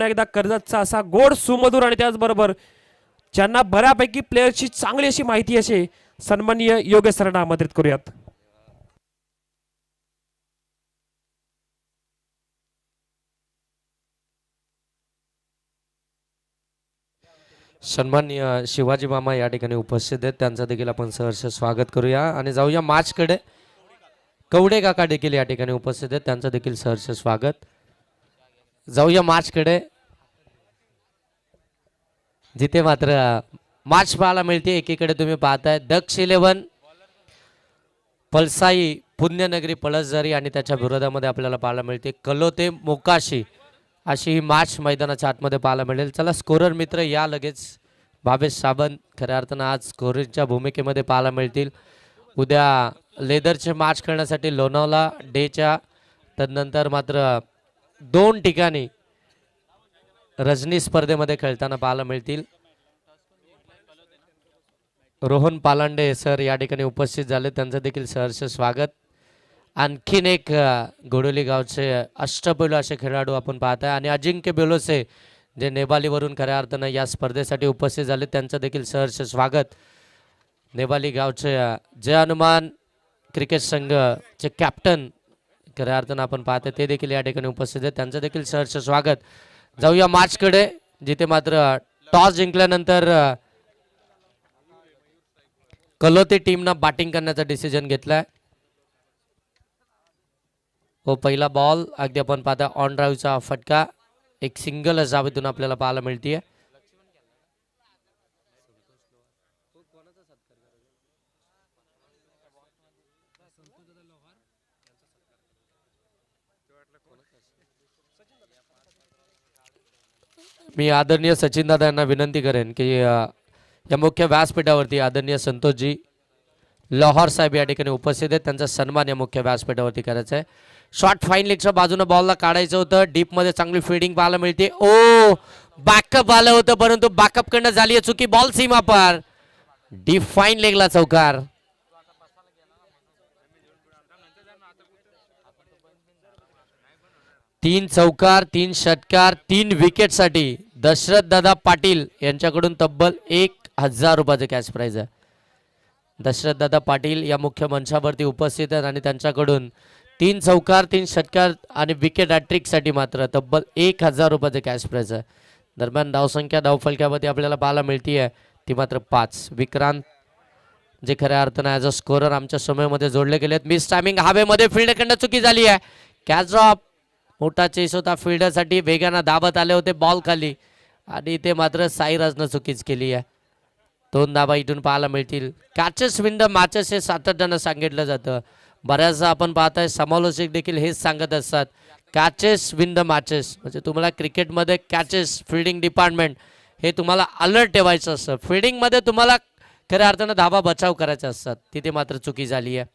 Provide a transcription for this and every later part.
एकदा कर्जतचा असा गोड सुमधुर आणि त्याचबरोबर ज्यांना बऱ्यापैकी प्लेयरची चांगली अशी माहिती असे सन्माननीय योगेश सरांना आमंत्रित करूयात. सन्माननीय शिवाजी मामा या ठिकाणी उपस्थित आहेत, त्यांचं देखील आपण सहर्ष स्वागत करूया आणि जाऊया मॅचकडे. कवडे काका देखील या ठिकाणी उपस्थित आहेत, त्यांचं देखील सहर्ष स्वागत. जाऊया मॅचकडे, जिथे मात्र मॅच पाहायला मिळते. एकीकडे तुम्ही पाहताय दक्ष 11 पलसाई पुण्यनगरी पळसझरी आणि त्याच्या विरोधामध्ये आपल्याला पाहायला मिळते कलोते मोकाशी. अशी ही मॅच मैदानाच्या आतमध्ये पाहायला मिळेल. चला स्कोरर मित्र या लगेच. भावेश सावंत खऱ्या अर्थानं आज स्कोररच्या भूमिकेमध्ये पाहायला मिळतील. उद्या लेदरचे मॅच खेळण्यासाठी लोणावळा डेच्या, तदनंतर मात्र 2 ठिकाणी रजनी स्पर्धेमध्ये खेळताना पाहायला मिळतील. रोहन पालांडे सर या ठिकाणी उपस्थित झाले, त्यांचं देखील सहर्ष स्वागत. आणखीन एक घोडोली गावचे अष्टपैलू असे खेळाडू आपण पाहताय आणि अजिंक्य बेलोसे जे नेबालीवरून खऱ्या अर्थानं या स्पर्धेसाठी उपस्थित झाले, त्यांचं देखील सहर्ष स्वागत. नेबाली गावचे जय हनुमान क्रिकेट संघचे कॅप्टन खऱ्या अर्थानं आपण पाहतोय ते देखील या ठिकाणी उपस्थित आहेत, त्यांचं देखील सहर्ष स्वागत. जाऊया मॅचकडे, जिथे मात्र टॉस जिंकल्यानंतर कलोते टीमनं बॅटिंग करण्याचा डिसिजन घेतलाय. व पहिला बॉल अगदी आपण पाहता ऑन ड्राईव्हचा फटका, एक सिंगल जावेतून आपल्याला पाहायला मिळतीये. मी आदरणीय सचिन दादा यांना विनंती करेन की या मुख्य व्यासपीठावरती आदरणीय संतोषजी लोहार साहेब या ठिकाणी उपस्थित आहेत, त्यांचा सन्मान या मुख्य व्यासपीठावरती करायचा आहे. शॉर्ट फाईन लेगच्या बाजूने बॉलला काढायचं होतं, डीप मध्ये चांगली फिल्डिंग पाहायला मिळते. ओ बॅकअप आलं होतं, परंतु बॅकअप कडनं झाली आहे चुकी. बॉल सीमा पार, डीप फाईन लेगला चौकार. तीन चौकार, 3 षटकार, 3 विकेट साठी दशरथ दादा पाटील यांच्याकडून तब्बल 1000 रुपयाचे कॅश प्राइज आहे. दशरथ दादा पाटील या मुख्य मंचावरती उपस्थित आहेत आणि त्यांच्याकडून 3 चौकार, 3 षटकार आणि विकेट हॅट्रिक साठी मात्र तब्बल 1000 रुपयाचे कॅश प्राइज आहे. दरम्यान धावसंख्या धावफलक्यामध्ये आपल्याला पाहायला मिळतीये ती मात्र 5. विक्रांत जे खऱ्या अर्थानं ॲज अ स्कोरर आमच्या समूहामध्ये जोडले गेलेत. मिस टायमिंग, हवेमध्ये फिल्डकडनं चुकी झाली आहे. कॅच ड्रॉप, मोठा चेस होता फिल्डरसाठी, वेगानं धावत आले होते बॉल खाली आणि ते मात्र साईराजनं चुकीच केली आहे. 2 धावा इथून पाहायला मिळतील. कॅचेस विन द मॅचेस हे सातत्यानं सांगितलं जातं. बऱ्याचदा आपण पाहताय समालोचक देखील हेच सांगत असतात, कॅचेस विन द मॅचेस. म्हणजे तुम्हाला क्रिकेटमध्ये कॅचेस, फिल्डिंग डिपार्टमेंट हे तुम्हाला अलर्ट ठेवायचं असतं. फिल्डिंगमध्ये तुम्हाला खऱ्या अर्थानं धावा बचाव करायचे असतात. तिथे मात्र चुकी झाली आहे.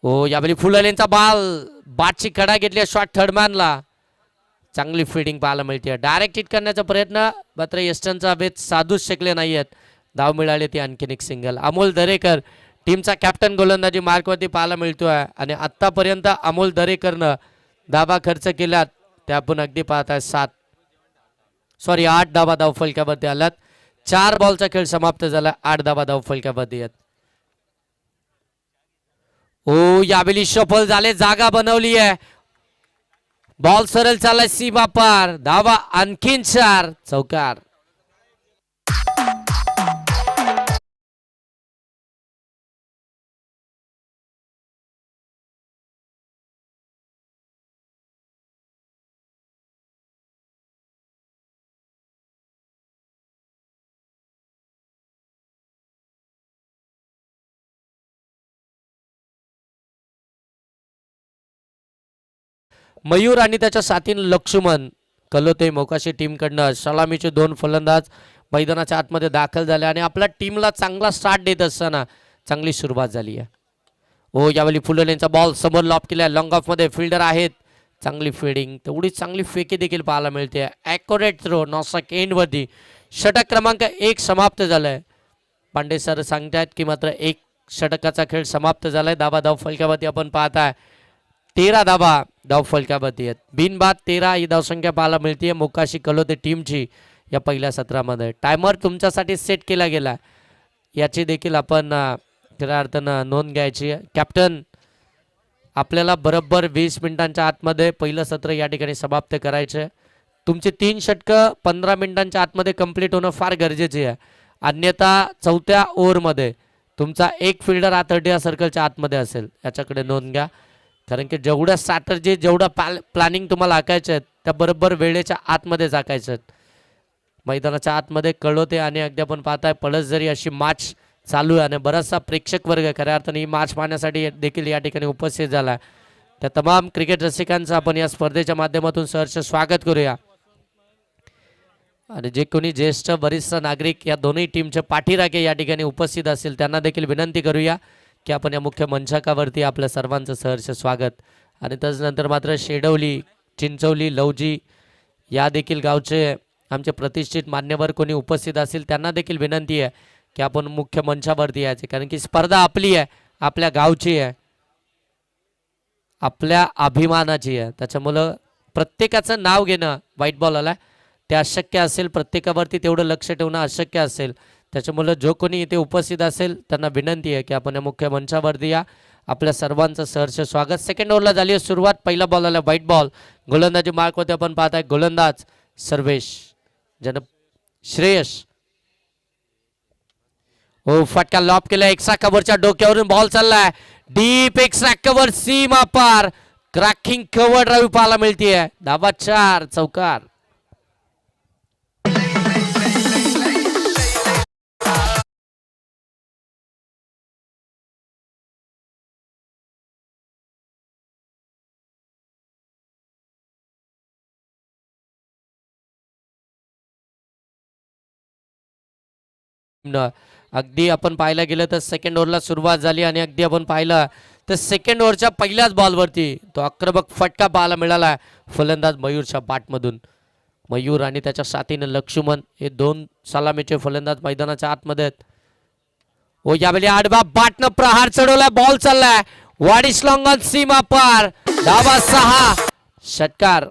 हो, यावेळी फुललेंचा बॉल, बॅटची कडा घेतली, शॉट थर्डमॅनला. चांगली फिल्डिंग पाहायला मिळते. डायरेक्ट हिट करण्याचा प्रयत्न मात्र यस्टनचा बेत साधूच शकले नाही आहेत. धाव मिळाली ती आणखीन एक सिंगल. अमोल दरेकर टीमचा कॅप्टन गोलंदाजी मार्कवरती पाहायला मिळतोय आणि आत्तापर्यंत अमोल दरेकरनं धावा खर्च केल्यात त्या आपण अगदी पाहताय 8 धावा धावफलक्यावरती आल्यात. 4 बॉलचा खेळ समाप्त झाला, 8 धावा धावफलक्यावरती आहेत. ओ यावेळी शफल झाले, जागा बनवली आहे, बॉल सरळ चाललाय सीमा पार, धावा आणखीन 4, चौकार. मयूर आणि त्याच्या साथीन लक्ष्मण कलोते मोकाशी टीमकडनं सलामीचे 2 फलंदाज मैदानाच्या आतमध्ये दाखल झाले आणि आपल्या टीमला चांगला स्टार्ट देत असताना चांगली सुरुवात झाली आहे. ओ यावेळी फुललेंचा बॉल समोर लॉप केला, लॉंग ऑफ मध्ये फिल्डर आहेत, चांगली फिल्डिंग, तेवढी चांगली फेकी देखील पाहायला मिळते. ॲक्युरेट थ्रो नॉसक एंडवरती. षटक क्रमांक 1 समाप्त झालाय. पांडे सर सांगतायत की मात्र 1 षटकाचा खेळ समाप्त झालाय. धावा धाव फलक्यावरती आपण पाहताय 13 धाबा धाव फलकावरती आहेत. बिनबाद 13 ही धावसंख्या पाहायला मिळते मोकाशी कलोते टीमची या पहिल्या सत्रामध्ये. टायमर तुमच्यासाठी सेट केला गेला, याची देखील आपण खऱ्या अर्थानं नोंद घ्यायची आहे. कॅप्टन, आपल्याला बरोबर 20 मिनिटांच्या आतमध्ये पहिलं सत्र या ठिकाणी समाप्त करायचं आहे. तुमचे 3 षटकं 15 मिनिटांच्या आतमध्ये कंप्लीट होणं फार गरजेचे आहे. अन्यथा चौथ्या ओव्हरमध्ये तुमचा एक फिल्डर हा 30 सर्कलच्या आतमध्ये असेल, याच्याकडे नोंद घ्या. कारण की जेवढ्या स्ट्रॅटर्जी जेवढं प्लॅनिंग तुम्हाला आखायचं आहे त्या बरोबर वेळेच्या आतमध्येच आखायचं आहेत. मैदानाच्या आतमध्ये कळवते आणि अगदी आपण पाहताय पळस जरी अशी मॅच चालू आहे आणि बराचसा प्रेक्षक वर्ग खऱ्या अर्थाने ही मॅच पाहण्यासाठी देखील या ठिकाणी उपस्थित झाला आहे. त्या तमाम क्रिकेट रसिकांचं आपण या स्पर्धेच्या माध्यमातून सहर्ष स्वागत करूया. आणि जे कोणी ज्येष्ठ वरिष्ठ नागरिक या दोन्ही टीमचे पाठीराखे या ठिकाणी उपस्थित असतील त्यांना देखील विनंती करूया की आपण या मुख्य मंचाकावरती आपल्या सर्वांचं सहर्ष स्वागत. आणि त्याचनंतर मात्र शेडवली, चिंचवली, लवजी या देखील गावचे आमचे प्रतिष्ठित मान्यवर कोणी उपस्थित असतील त्यांना देखील विनंती आहे की आपण मुख्य मंचावरती यायचे. कारण की स्पर्धा आपली आहे, आपल्या गावची आहे, आपल्या अभिमानाची आहे. त्याच्यामुळं प्रत्येकाचं नाव घेणं व्हाईट बॉल आला ते अशक्य असेल, प्रत्येकावरती तेवढं लक्ष ठेवणं अशक्य असेल. त्याच्यामुळं जो कोणी इथे उपस्थित असेल त्यांना विनंती आहे की आपण या मुख्य मंचावरती या. आपल्या सर्वांचं सहर्ष स्वागत. सेकंड ओव्हरला झाली आहे सुरुवात. पहिला बॉल आला व्हाईट बॉल. गोलंदाजी मार्कवरती आपण पाहताय गोलंदाज सर्वेश, जन श्रेयस. हो, फटका लॉप केला. एक्स्ट्रा कव्हरच्या डोक्यावरून बॉल चाललाय डीप. एक्स्ट्रा कव्हर सीमा पार. क्रॅकिंग कव्हर ड्राईव्ह पाहायला मिळतीये. धाबा 4, चौकार. अगदी आपण पाहायला गेलं तर सेकंड ओव्हरला सुरुवात झाली आणि अगदी आपण पाहिलं तर सेकंड ओव्हरच्या पहिल्याच बॉलवरती तो आक्रमक फटका पाहायला मिळाला फलंदाज मयूरच्या बॅटमधून. मयूर आणि त्याच्या साथीने लक्ष्मण हे 2 सलामीचे फलंदाज मैदानाच्या आतमध्ये आहेत. ओ यावेळी आडवा बॅटनं प्रहार चढवलाय. बॉल चाललाय वाडिश लॉंगॉन सीमा पार. धावा 6, षटकार.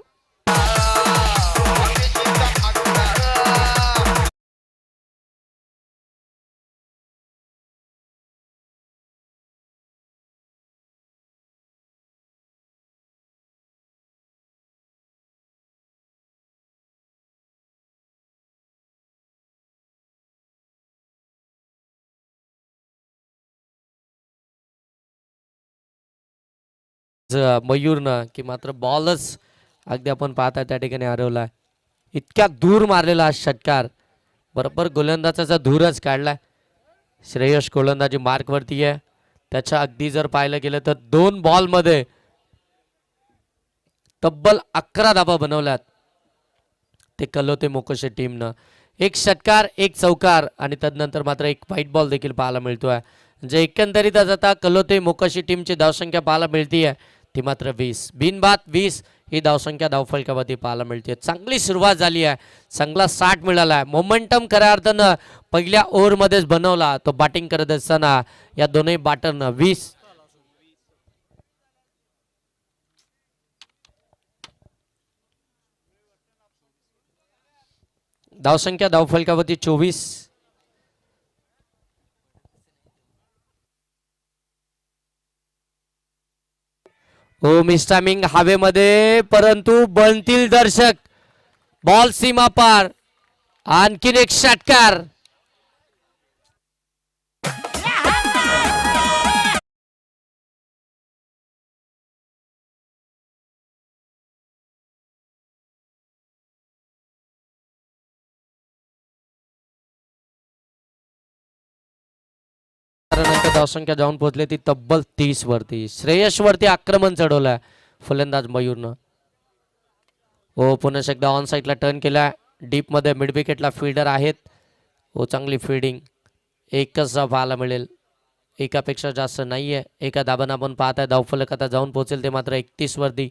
मयूरनं की मात्र बॉलच अगदी आपण पाहताय त्या ठिकाणी हरवलाय. इतक्या दूर मारलेला हा षटकार. बरोबर गोलंदाजाचा धूरच काढलाय. श्रेयस गोलंदाजी मार्कवरती आहे. त्याच्या अगदी जर पाहिलं गेलं तर 2 बॉलमध्ये तब्बल 11 धाबा बनवल्यात ते कलोते मोकोशे टीमनं. 1 षटकार, 1 चौकार आणि त्यानंतर मात्र 1 व्हाईट बॉल देखील पाहायला मिळतोय. म्हणजे एकंदरीतच आता कलोते मोकाशी टीमची धावसंख्या पाहायला मिळतीये ती मात्र 20. बिनबाद 20 ही धावसंख्या धावफलकावरती पाहायला मिळते. चांगली सुरुवात झाली आहे. चांगला 60 मिळाला आहे. मोमेंटम खऱ्या अर्थानं पहिल्या ओव्हरमध्येच बनवला तो बॅटिंग करत असताना या दोन्ही बॅटरनं. 20 धावसंख्या धावफलकावरती 24. हो, मिस टायमिंग हवेमध्ये परंतु बनतील दर्शक. बॉल सीमा पार. आणखीन 1 षटकार. नंतर धावसंख्या जाऊन पोहोचले ती तब्बल 30 वरती. श्रेयस वरती आक्रमण चढवलंय फलंदाज मयूरनं. हो, पुन्हा एकदा ऑन साईडला टर्न केला. डीप मध्ये मिड विकेटला फिल्डर आहेत. हो, चांगली फिल्डिंग. एकच पाहायला मिळेल, एकापेक्षा जास्त नाहीये. एका दाबानं आपण पाहताय धावफलक आता जाऊन पोहोचेल ते मात्र 31 वरती.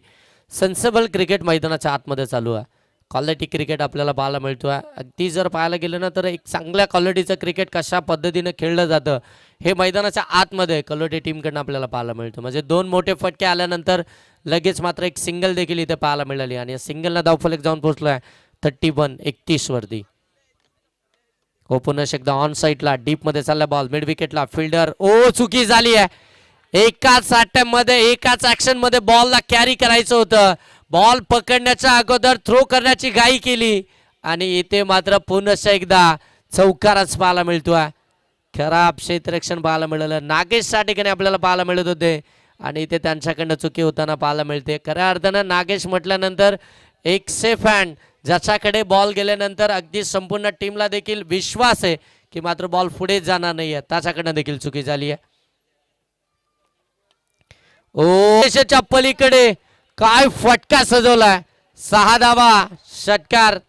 सेन्सेबल क्रिकेट मैदानाच्या आतमध्ये चालू आहे. क्वालिटी क्रिकेट आपल्याला पाहायला मिळतो आहे. अगदी जर पाहायला गेलं ना तर एक चांगल्या क्वालिटीचं क्रिकेट कशा पद्धतीनं खेळलं जातं हे मैदानाच्या आतमध्ये कलोटे टीमकडनं आपल्याला पाहायला मिळतं. म्हणजे 2 मोठे फटके आल्यानंतर लगेच मात्र एक सिंगल देखील इथे पाहायला मिळाली आणि या सिंगलला धावफलक जाऊन पोहोचलो आहे 31-31 वरती. पुन्हा एकदा ऑन साईडला डीप मध्ये चालला बॉल मिड विकेटला फिल्डर चुकी झाली आहे. एकाच अटॅम्प मध्ये एकाच ऍक्शन मध्ये बॉलला कॅरी करायचं होतं. बॉल पकडण्याच्या अगोदर थ्रो करण्याची घाई केली आणि इथे मात्र पुन्हा एकदा चौकारच पाहायला मिळतोय. खराब क्षेत्ररक्षण पाहायला मिळालं. नागेश साठेकने आपल्याला पाहायला मिळत होते आणि इथे त्यांच्याकडनं चुकी होताना पाहायला मिळते. खऱ्या अर्थानं नागेश म्हटल्यानंतर एक सेफ हँड ज्याच्याकडे बॉल गेल्यानंतर अगदी संपूर्ण टीमला देखील विश्वास आहे की मात्र बॉल पुढे जाणार नाहीये, त्याच्याकडनं देखील चुकी झाली आहे. देशाच्या पलीकडे काय फटका सजवलाय. 6 धावा षटकार.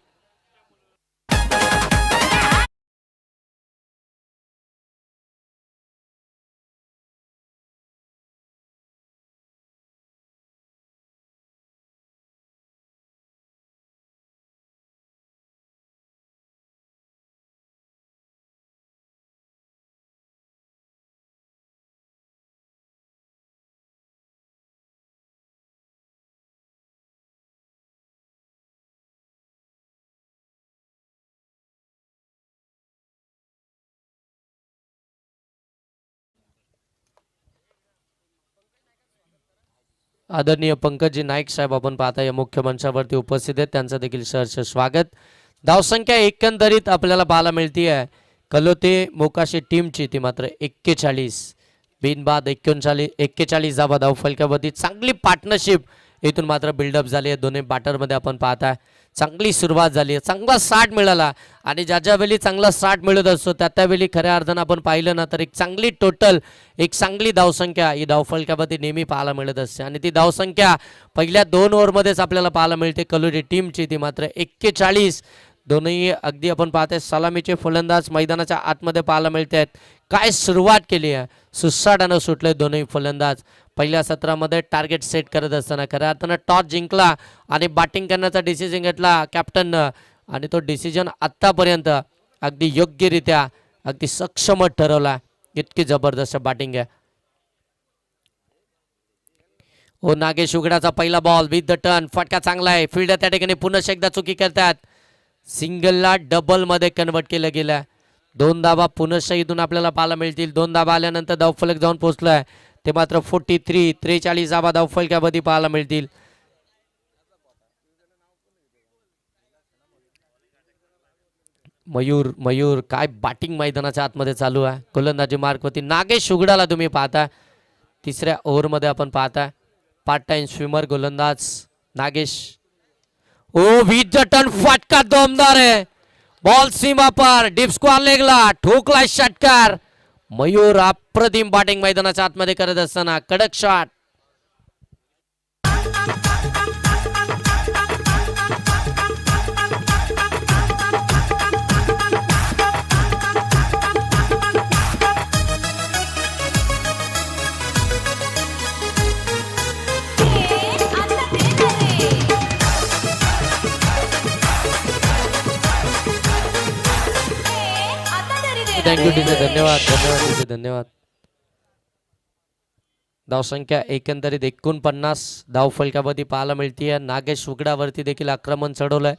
आदरणीय पंकजी नाईक साहेब आपण पाहता या मुख्य मंचावरती उपस्थित आहेत, त्यांचं देखील सहर्ष स्वागत. धावसंख्या एकंदरीत आपल्याला पाहायला मिळते आहे कलोते मोकाशी टीमची ती मात्र 41 बिनबाद 41 धावा धावफलकावरती. चांगली पार्टनरशिप इथून मात्र बिल्डअप झाली आहे दोन्ही बॅटरमध्ये. आपण पाहताय चांगली सुरुवात झाली आहे, चांगला स्टार्ट मिळाला आणि ज्या वेळी चांगला स्टार्ट मिळत असतो त्यावेळी खऱ्या अर्थानं आपण पाहिलं ना तर एक चांगली टोटल एक चांगली धावसंख्या ही धावफलकावरती नेहमी पाहायला मिळत असते आणि ती धावसंख्या पहिल्या 2 ओव्हरमध्येच आपल्याला पाहायला मिळते कलोटे टीमची ती मात्र 41. दोन्ही अगदी आपण पाहतोय सलामीचे फलंदाज मैदानाच्या आतमध्ये पाहायला मिळत आहेत. काय सुरुवात केली आहे, सुसाटानं सुटले दोन्ही फलंदाज. पहिल्या सत्रामध्ये टार्गेट सेट करत असताना खऱ्या अर्थानं टॉस जिंकला आणि बॅटिंग करण्याचा डिसिजन घेतला कॅप्टननं आणि तो डिसिजन आत्तापर्यंत अगदी योग्यरित्या अगदी सक्षम ठरवला. इतकी जबरदस्त बॅटिंग आहे. नागेश उघडाचा पहिला बॉल विथ द टर्न. फटका चांगला आहे. फिल्डर त्या ठिकाणी पुन्हा एकदा चुकी करतात. सिंगलला डबल मध्ये कन्वर्ट केलं गेलं. 2 धावा पुनश्च इथून आपल्याला पाहायला मिळतील. 2 धावा आल्यानंतर धावफलक जाऊन पोहोचलाय ते मात्र 43 धावा धावफलकावरती पाहायला मिळतील. मयूर काय बॅटिंग मैदानाच्या आतमध्ये चालू आहे. गोलंदाजी मार्कवरती नागेश उघडाला तुम्ही पाहता 3ऱ्या ओव्हरमध्ये आपण पाहता पार्ट टाइम स्विमर गोलंदाज नागेश. विथ द टर्न फटका दमदार आहे. बॉल सीमा पर डीप स्क्वेअर लेगला ठोकला षटकार. मयूर अप्रतिम बॅटिंग मैदानाच्या आतमध्ये करत असताना कडक शॉट. Thank you teacher. धन्यवाद. धावसंख्या एकंदरीत 49 धावफलकावरती पाहायला मिळते. नागेश उघडावरती देखील आक्रमण चढवलंय.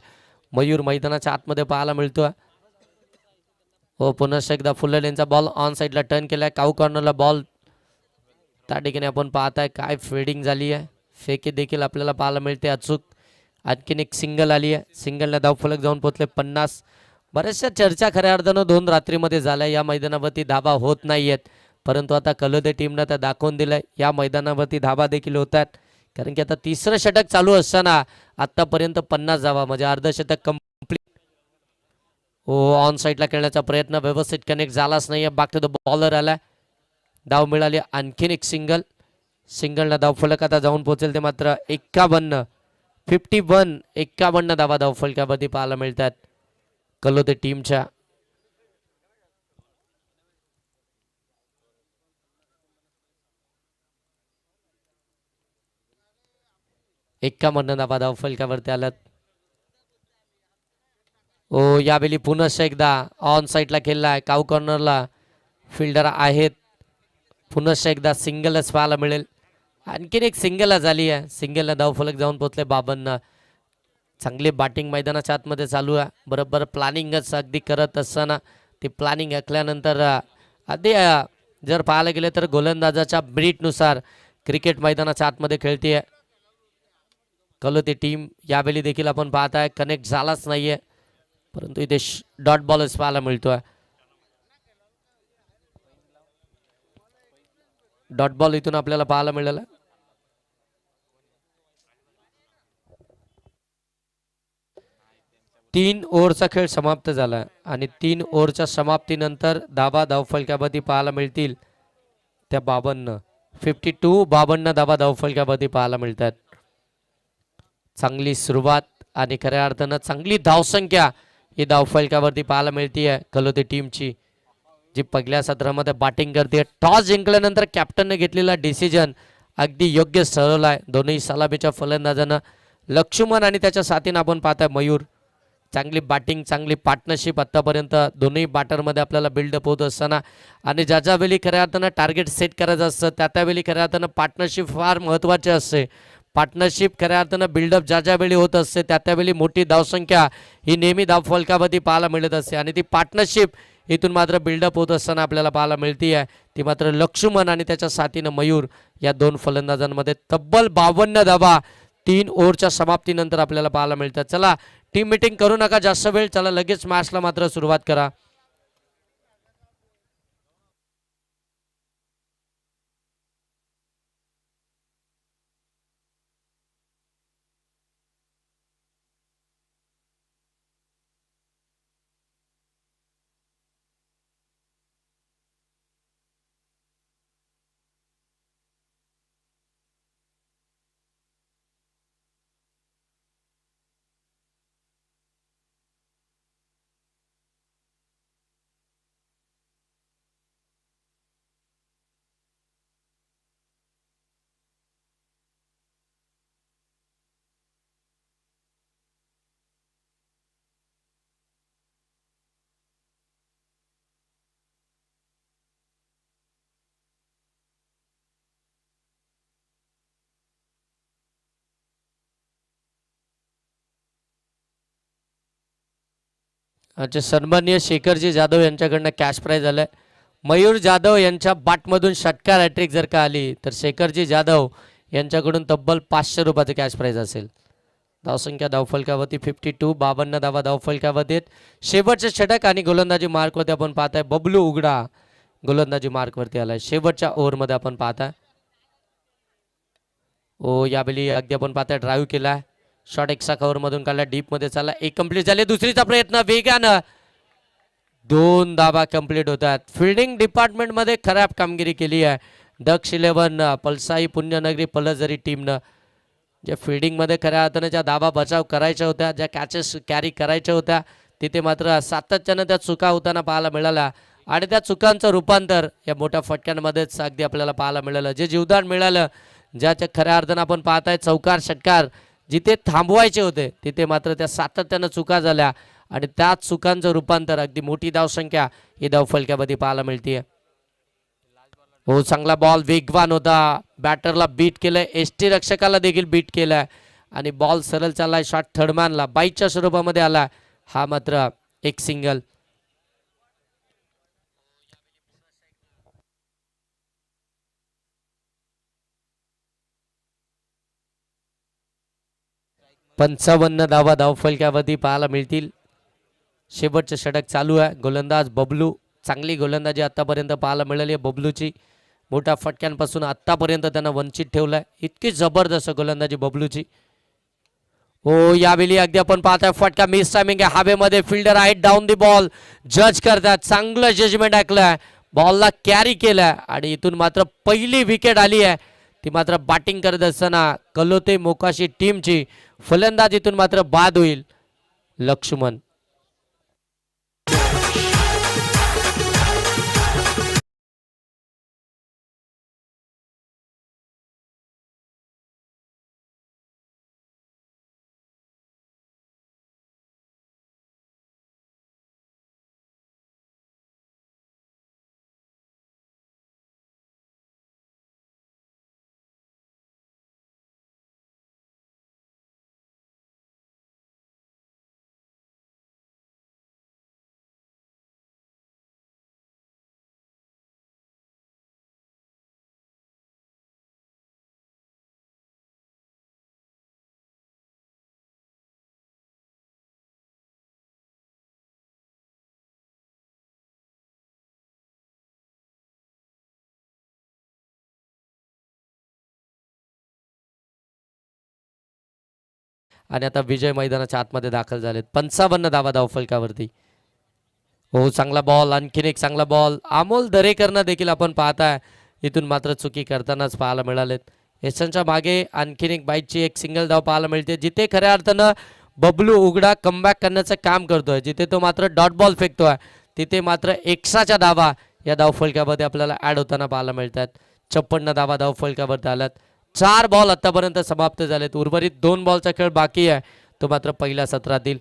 मयूर मैदानाच्या आतमध्ये पाहायला मिळतोय. पुन्हा एकदा फुल्लर यांचा बॉल ऑन साईडला टर्न केलाय. काऊ कॉर्नरला बॉल त्या ठिकाणी आपण पाहताय काय फिल्डिंग झाली आहे. फेके देखील आपल्याला पाहायला मिळते अचूक. आणखीन एक सिंगल आली आहे. सिंगलला धावफलक जाऊन पोहोचले 50. बऱ्याचशा चर्चा खऱ्या अर्थानं 2 रात्रीमध्ये झाल्या. या मैदानावरती धाबा होत नाहीयेत परंतु आता कलोदे टीमनं त्या दाखवून दिलंय या मैदानावरती धाबा देखील होतात. कारण की आता 3रं षटक चालू असताना आतापर्यंत 50 धावा म्हणजे अर्धशतक कंप्लीट. ऑन साईडला खेळण्याचा प्रयत्न व्यवस्थित कनेक्ट झालाच नाहीये. बॅक टू द बॉलर आलाय. धाव मिळाली. आणखीन एक सिंगलला धावफलक आता जाऊन पोहोचेल ते मात्र 51 धावा धावफलकावरती पाहायला मिळतात कलोदे टीमच्या. 51 धावा धावफलकावरती आल्यात. ओ यावेळी पुन्हा एकदा ऑन साईडला खेळला आहे, काऊ कॉर्नरला फिल्डर आहेत. पुन्हा एकदा सिंगलच पाहायला मिळेल. आणखीन एक सिंगल झाली आहे. सिंगलला धावफलक जाऊन पोहोचले बाबांना. चांगली बॅटिंग मैदानाच्या आतमध्ये चालू आहे. बरोबर प्लॅनिंगच अगदी करत असताना ती प्लॅनिंग ऐकल्यानंतर अगदी जर पाहायला गेले तर गोलंदाजाच्या ब्रीटनुसार क्रिकेट मैदानाच्या आतमध्ये खेळते. कलोते टीम यावेळी देखील आपण पाहत आहे कनेक्ट झालाच नाहीये, परंतु इथे डॉट बॉलच पाहायला मिळतोय. डॉट बॉल इथून आपल्याला पाहायला मिळाला. तीन ओव्हरचा खेळ समाप्त झाला आणि 3 ओव्हरच्या समाप्तीनंतर धाबा धावफलकावरती पाहायला मिळतील त्या 52 धाबा धावफलकावरती पाहायला मिळतात. चांगली सुरुवात आणि खऱ्या अर्थानं चांगली धावसंख्या ही धावफलकावरती पाहायला मिळते कलोते टीमची, जी पहिल्या सत्रामध्ये बॅटिंग करते. टॉस जिंकल्यानंतर कॅप्टनने घेतलेला डिसिजन अगदी योग्य ठरवला आहे. दोन्ही सलामीच्या फलंदाजांना लक्ष्मण आणि त्याच्या साथीनं आपण पाहताय मयूर. चांगली बॅटिंग चांगली पार्टनरशिप आत्तापर्यंत दोन्ही बॅटरमध्ये आपल्याला बिल्डअप होत असताना आणि ज्यावेळी खऱ्या अर्थानं टार्गेट सेट करायचं असतं त्यावेळी खऱ्या अर्थानं पार्टनरशिप फार महत्त्वाची असते. पार्टनरशिप खऱ्या अर्थानं बिल्डअप ज्यावेळी होत असते त्यावेळी मोठी धावसंख्या ही नेहमी धावफलकावरती पाहायला मिळत असते आणि ती पार्टनरशिप इथून मात्र बिल्डअप होत असताना आपल्याला पाहायला मिळते आहे. ती मात्र लक्ष्मण आणि त्याच्या साथीनं मयूर या 2 फलंदाजांमध्ये तब्बल 52 धाबा 3 ओव्हरच्या समाप्तीनंतर आपल्याला पाहायला मिळतात. चला टीम मीटिंग करू नका जास्त वेळ, चला लगेच मॅचला मात्र सुरुवात करा. अच्छा, सन्माननीय शेखरजी जाधव यांच्याकडनं कॅश प्राइज आलाय. मयूर जाधव यांच्या बॅटमधून षटकार हॅट्रिक जर का आली तर शेखरजी जाधव यांच्याकडून तब्बल 500 रुपयाचं कॅश प्राइज असेल. धावसंख्या धावफलकावरती 52, 52 धावा धावफलकावरती. शेवटचे षटक आणि गोलंदाजी मार्कवरती आपण पाहताय बबलू उघडा गोलंदाजी मार्कवरती आलाय. शेवटच्या ओव्हरमध्ये आपण पाहताय ओ यावेळी अगदी आपण पाहताय ड्राईव्ह केला. शॉट एक्स्ट्रा कव्हर मधून काढला, डीप मध्ये चालला, एक कंप्लीट झाले. दुसरीचा प्रयत्न वेगानं 2 धाबा कंप्लीट होतात. फिल्डिंग डिपार्टमेंट मध्ये खराब कामगिरी केली आहे दक्ष 11 पलसाई पुण्यनगरी पलसरी टीमनं. ज्या फिल्डिंग मध्ये खऱ्या अर्थानं ज्या धाबा बचाव करायच्या होत्या, ज्या कॅचेस कॅरी करायच्या होत्या, तिथे मात्र सातत्यानं त्या चुका होताना पाहायला मिळाल्या आणि त्या चुकांचं रूपांतर या मोठ्या फटक्यांमध्येच अगदी आपल्याला पाहायला मिळालं. जे जीवदान मिळालं, ज्याच्या खऱ्या अर्थानं आपण पाहताय चौकार षटकार जिथे थांबवायचे होते तिथे मात्र त्या सातत्यानं चुका झाल्या आणि त्या चुकांचं रूपांतर अगदी मोठी धावसंख्या ही धावफलकामध्ये पाहायला मिळते. हो, चांगला बॉल वेगवान होता, बॅटरला बीट केलंय, एसटी रक्षकाला देखील बीट केलाय आणि बॉल सरळ चाललाय. शॉट थर्डमॅनला बाईकच्या स्वरूपामध्ये आला. हा मात्र एक सिंगल. पंचावन्न धावा धावफलकावरती पाहायला मिळतील. शेवटचे षटक चालू आहे. गोलंदाज बबलू, चांगली गोलंदाजी आतापर्यंत पाहायला मिळाली आहे बबलूची. मोठ्या फटक्यांपासून आतापर्यंत त्यांना वंचित ठेवलाय. इतकी जबरदस्त गोलंदाजी बबलूची. हो, यावेळी अगदी आपण पाहताय फटका मिस टायमिंग आहे हवेमध्ये. फिल्डर आहेत डाऊन दी बॉल, जज करतात, चांगलं जजमेंट ऐकलंय, बॉलला कॅरी केलाय आणि इथून मात्र पहिली विकेट आली आहे. ती मात्र बॅटिंग करत असताना कलोते मोकाशी टीमची फलंदाजीतून मात्र बाद होईल लक्ष्मण. आणि आता विजय मैदानाच्या आतमध्ये दाखल झालेत. 55 धावा धावफलकावरती. हो, चांगला बॉल, आणखीन एक चांगला बॉल. अमोल दरेकरनं देखील आपण पाहताय इथून मात्र चुकी करतानाच पाहायला मिळालेत. यशांच्या मागे आणखीन एक बाईटची एक सिंगल धाव पाहायला मिळते, जिथे खऱ्या अर्थानं बबलू उघडा कमबॅक करण्याचं काम करतोय. जिथे तो मात्र डॉट बॉल फेकतोय तिथे मात्र एक्स्ट्राच्या धावा या धावफलकामध्ये आपल्याला ऍड होताना पाहायला मिळतात. 56 धावा धावफलकावरती आल्यात. 4 बॉल आतापर्यंत समाप्त झालेत. उर्वरित 2 बॉलचा खेळ बाकी आहे, तो मात्र पहिल्या सत्रातील.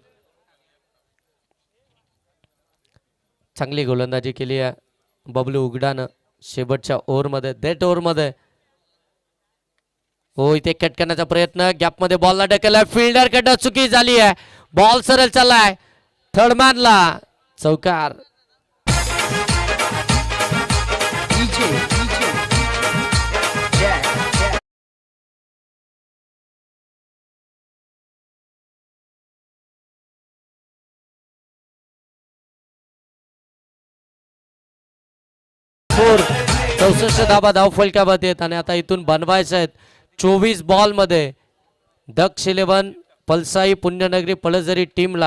चांगली गोलंदाजी केली आहे बबलू उघडानं शेवटच्या ओव्हरमध्ये, डेट ओव्हरमध्ये. हो, इथे कट करण्याचा प्रयत्न, गॅपमध्ये बॉलला ढकलला, फिल्डर कडनं चुकी झाली आहे. बॉल सरळ चाललाय थर्डमॅनला, चौकार. फोर 64 धावा धावफलकामध्ये आहेत आणि आता इथून बनवायचं आहेत 24 बॉल मध्ये. दक्ष 11 पलसाई पुण्यनगरी पळसझरी टीमला